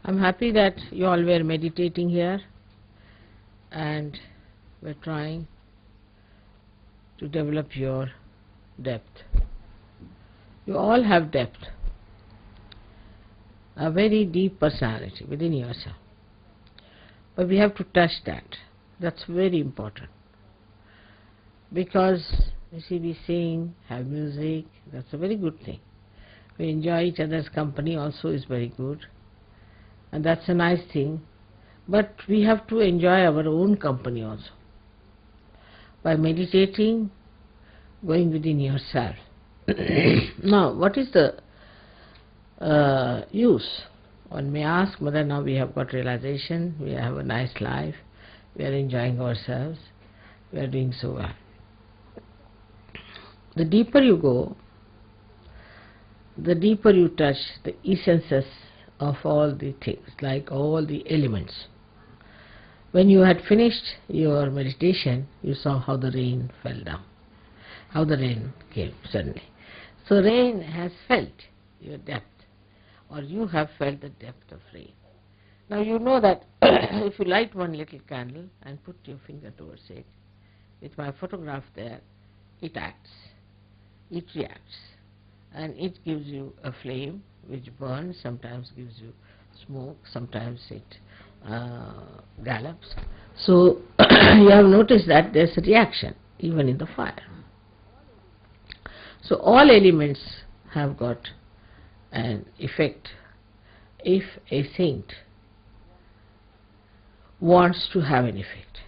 I'm happy that you all were meditating here and we're trying to develop your depth. You all have depth, a very deep personality within yourself. But we have to touch that. That's very important. Because, you see, we sing, have music, that's a very good thing. We enjoy each other's company also is very good. And that's a nice thing. But we have to enjoy our own company also. By meditating, going within yourself. Now, what is the use? One may ask, Mother, now we have got realization, we have a nice life, we are enjoying ourselves, we are doing so well. The deeper you go, the deeper you touch the essences of all the things, like all the elements. When you had finished your meditation, you saw how the rain fell down, how the rain came suddenly. So rain has felt your depth, or you have felt the depth of rain. Now you know that if you light one little candle and put your finger towards it, with my photograph there, it acts, it reacts, and it gives you a flame which burns, sometimes gives you smoke, sometimes it gallops. So you have noticed that there's a reaction even in the fire. So all elements have got an effect if a saint wants to have an effect.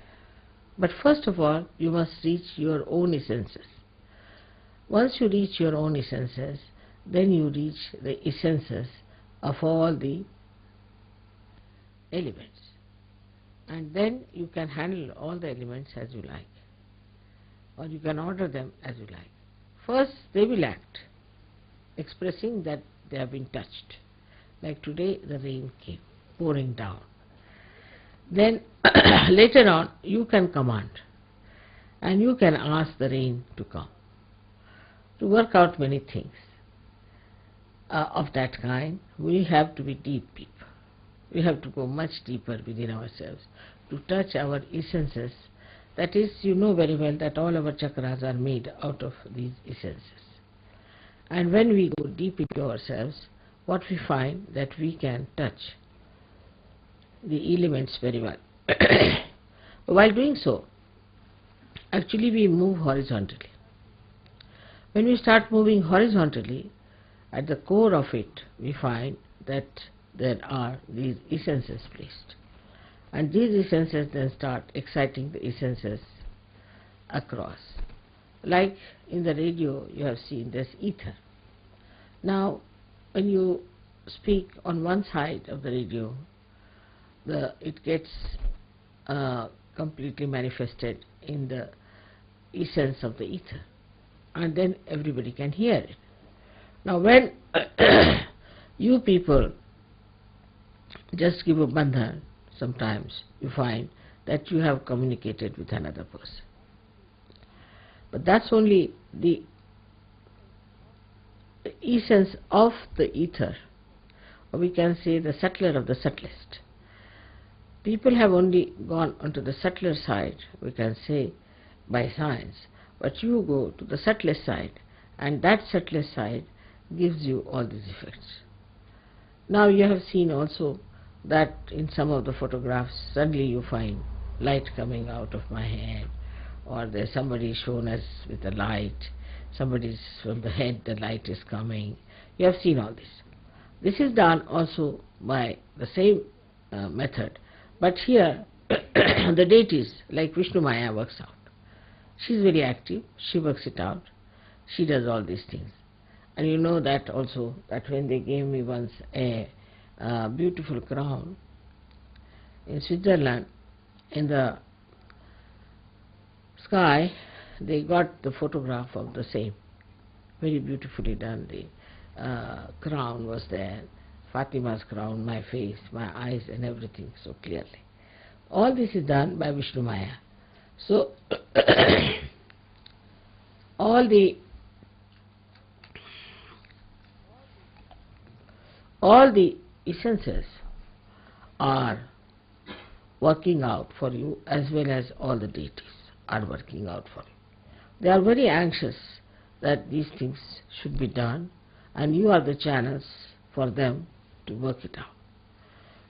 But first of all, you must reach your own essences. Once you reach your own essences, then you reach the essences of all the elements. And then you can handle all the elements as you like, or you can order them as you like. First, they will act, expressing that they have been touched. Like today, the rain came, pouring down. Then, later on, you can command, and you can ask the rain to come, to work out many things. Of that kind, we have to be deep. We have to go much deeper within ourselves to touch our essences. That is, you know very well that all our chakras are made out of these essences. And when we go deep into ourselves, what we find that we can touch the elements very well. While doing so, actually we move horizontally. When we start moving horizontally, at the core of it, we find that there are these essences placed. And these essences then start exciting the essences across. Like in the radio, you have seen this ether. Now, when you speak on one side of the radio, it gets completely manifested in the essence of the ether. And then everybody can hear it. Now, when you people just give a bandhan, sometimes you find that you have communicated with another person. But that's only the essence of the ether, or we can say the subtler of the subtlest. People have only gone onto the subtler side, we can say, by science, but you go to the subtlest side, and that subtlest side gives you all these effects. Now you have seen also that in some of the photographs, suddenly you find light coming out of my head, or there's somebody shown us with a light, somebody's from the head, the light is coming. You have seen all this. This is done also by the same method, but here the deities like Vishnu Maya works out. She's very active, she works it out, she does all these things. And you know that also, that when they gave me once a beautiful crown in Switzerland, in the sky, they got the photograph of the same, very beautifully done. The crown was there, Fatima's crown, my face, my eyes and everything so clearly. All this is done by Vishnu Maya. So all the essences are working out for you, as well as all the deities are working out for you. They are very anxious that these things should be done, and you are the channels for them to work it out.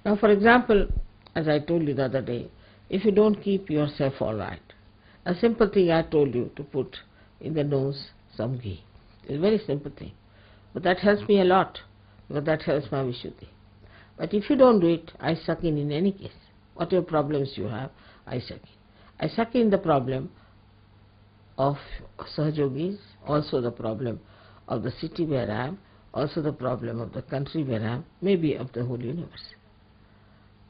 Now, for example, as I told you the other day, if you don't keep yourself all right, a simple thing I told you to put in the nose some ghee. It's a very simple thing, but that helps me a lot, because that helps my Vishuddhi. But if you don't do it, I suck in any case. Whatever problems you have, I suck in. I suck in the problem of Sahajogis, also the problem of the city where I am, also the problem of the country where I am, maybe of the whole universe.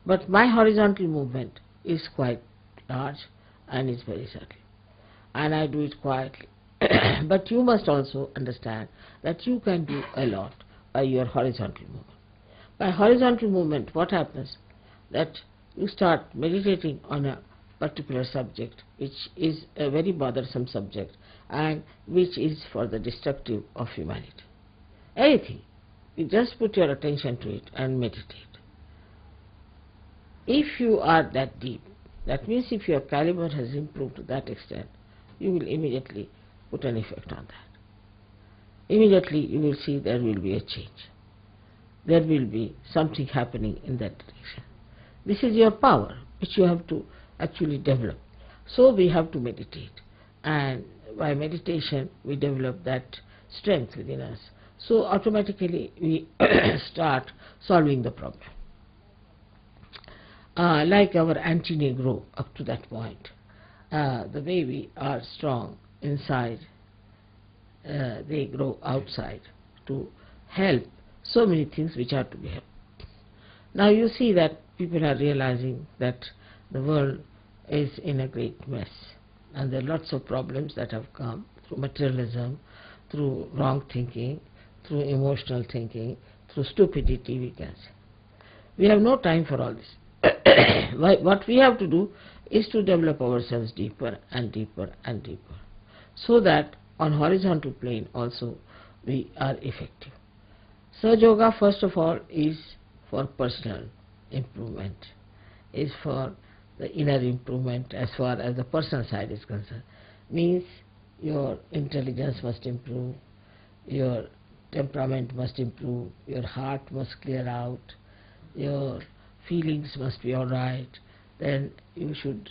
But my horizontal movement is quite large and is very subtle, and I do it quietly. But you must also understand that you can do a lot by your horizontal movement. By horizontal movement, what happens? That you start meditating on a particular subject, which is a very bothersome subject, and which is for the destructive of humanity. Anything. You just put your attention to it and meditate. If you are that deep, that means if your caliber has improved to that extent, you will immediately put an effect on that. Immediately you will see there will be a change. There will be something happening in that direction. This is your power, which you have to actually develop. So we have to meditate, and by meditation we develop that strength within us. So automatically we start solving the problem. Like our anti-Negro up to that point, the way we are strong inside, they grow outside to help so many things which are to be helped. Now you see that people are realizing that the world is in a great mess, and there are lots of problems that have come through materialism, through wrong thinking, through emotional thinking, through stupidity, we can say. We have no time for all this. What we have to do is to develop ourselves deeper and deeper and deeper, so that on horizontal plane also we are effective. SahajaYoga, first of all, is for personal improvement, is for the inner improvement as far as the personal side is concerned. Means your intelligence must improve, your temperament must improve, your heart must clear out, your feelings must be all right, then you should,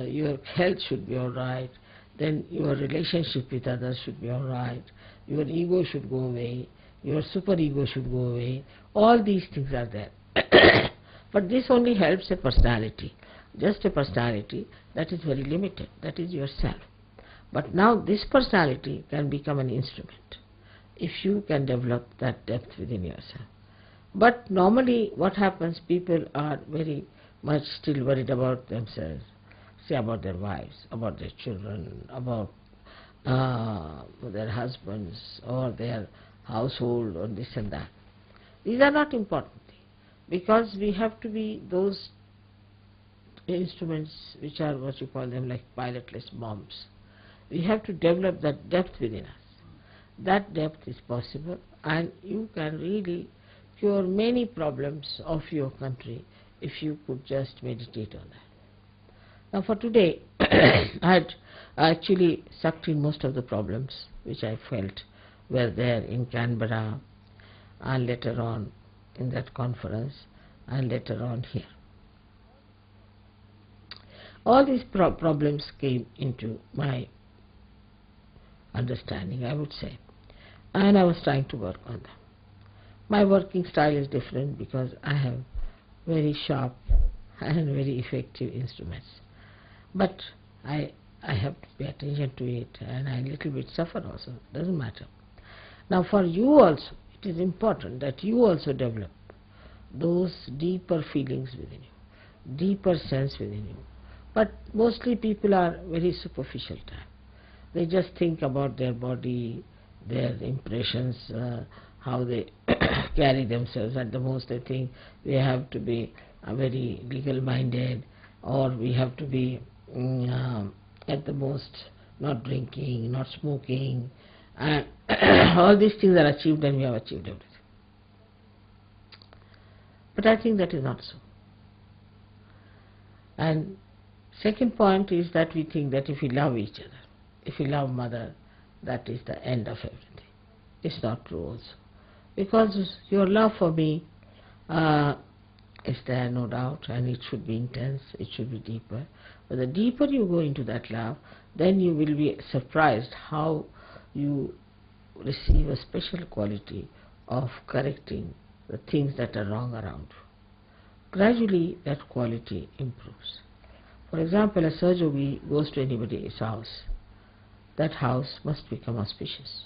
your health should be all right, then your relationship with others should be all right, your ego should go away, your superego should go away. All these things are there. But this only helps a personality, just a personality that is very limited, that is yourself. But now this personality can become an instrument if you can develop that depth within yourself. But normally what happens, people are very much still worried about themselves, say about their wives, about their children, about their husbands or their household or this and that. These are not important things, because we have to be those instruments which are what you call them, like pilotless bombs. We have to develop that depth within us. That depth is possible, and you can really cure many problems of your country if you could just meditate on that. Now for today, I had actually sucked in most of the problems which I felt were there in Canberra, and later on in that conference, and later on here. All these problems came into my understanding, I would say, and I was trying to work on them. My working style is different because I have very sharp and very effective instruments, but I have to pay attention to it, and I a little bit suffer also, doesn't matter. Now for you also, it is important that you also develop those deeper feelings within you, deeper sense within you. But mostly people are very superficial type. They just think about their body, their impressions, how they carry themselves. At the most they think we have to be very legal minded, or we have to be at the most not drinking, not smoking, and all these things are achieved and we have achieved everything. But I think that is not so. And second point is that we think that if we love each other, if we love mother, that is the end of everything. It's not true also. Because your love for me is there, no doubt, and it should be intense, it should be deeper. But the deeper you go into that love, then you will be surprised how you receive a special quality of correcting the things that are wrong around you. Gradually that quality improves. For example, a Sahaja goes to anybody's house, that house must become auspicious.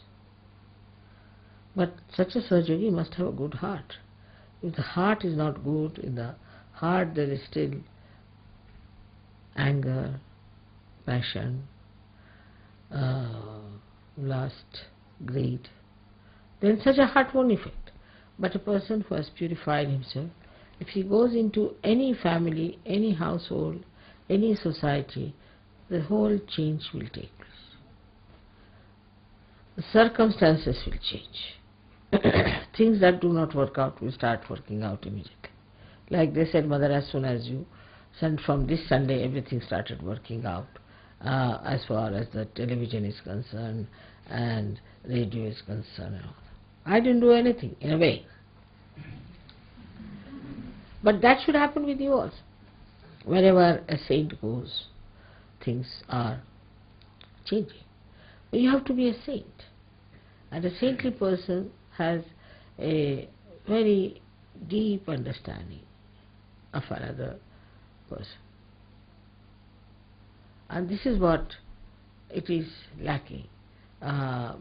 But such a Sahaja must have a good heart. If the heart is not good, in the heart there is still anger, passion, lust, greed, then such a heart won't affect. But a person who has purified himself, if he goes into any family, any household, any society, the whole change will take place. The circumstances will change. Things that do not work out will start working out immediately. Like they said, Mother, as soon as you sent from this Sunday, everything started working out as far as the television is concerned and radio is concerned. I didn't do anything, in a way. But that should happen with you also. Wherever a saint goes, things are changing. But you have to be a saint. And a saintly person has a very deep understanding of another person. And this is what it is lacking.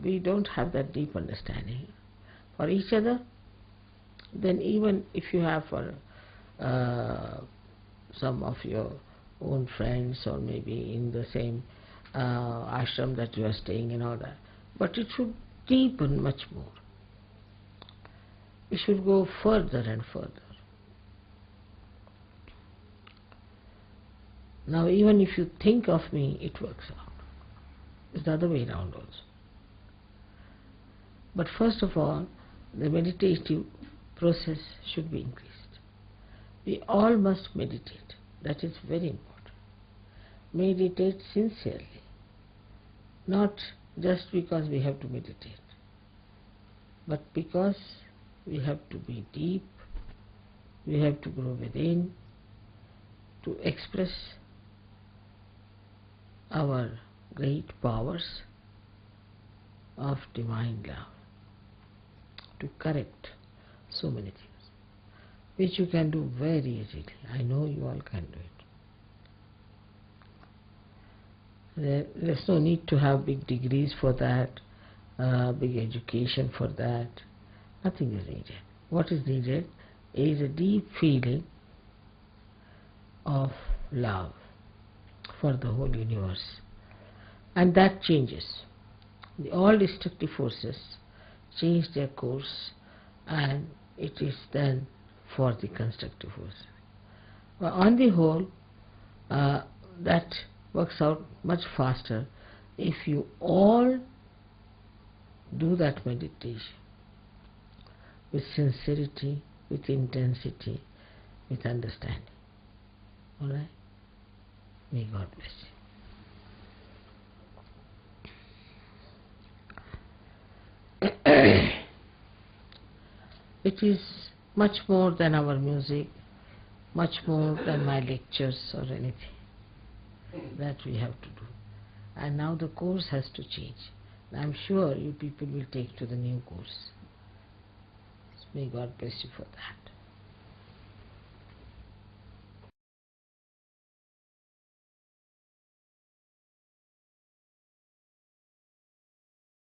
We don't have that deep understanding for each other. Then even if you have for some of your own friends, or maybe in the same ashram that you are staying in, all that, but it should deepen much more. It should go further and further. Now even if you think of me, it works out. It's the other way around also. But first of all, the meditative process should be increased. We all must meditate. That is very important. Meditate sincerely. Not just because we have to meditate, but because we have to be deep, we have to grow within, to express our great powers of divine love, to correct so many things, which you can do very easily. I know you all can do it. There's no need to have big degrees for that, big education for that. Nothing is needed. What is needed is a deep feeling of love for the whole universe. And that changes. All destructive forces change their course, and it is then for the constructive force. But on the whole, that works out much faster if you all do that meditation with sincerity, with intensity, with understanding. Alright? May God bless you. It is much more than our music, much more than my lectures or anything that we have to do. And now the course has to change. I'm sure you people will take to the new course. May God bless you for that.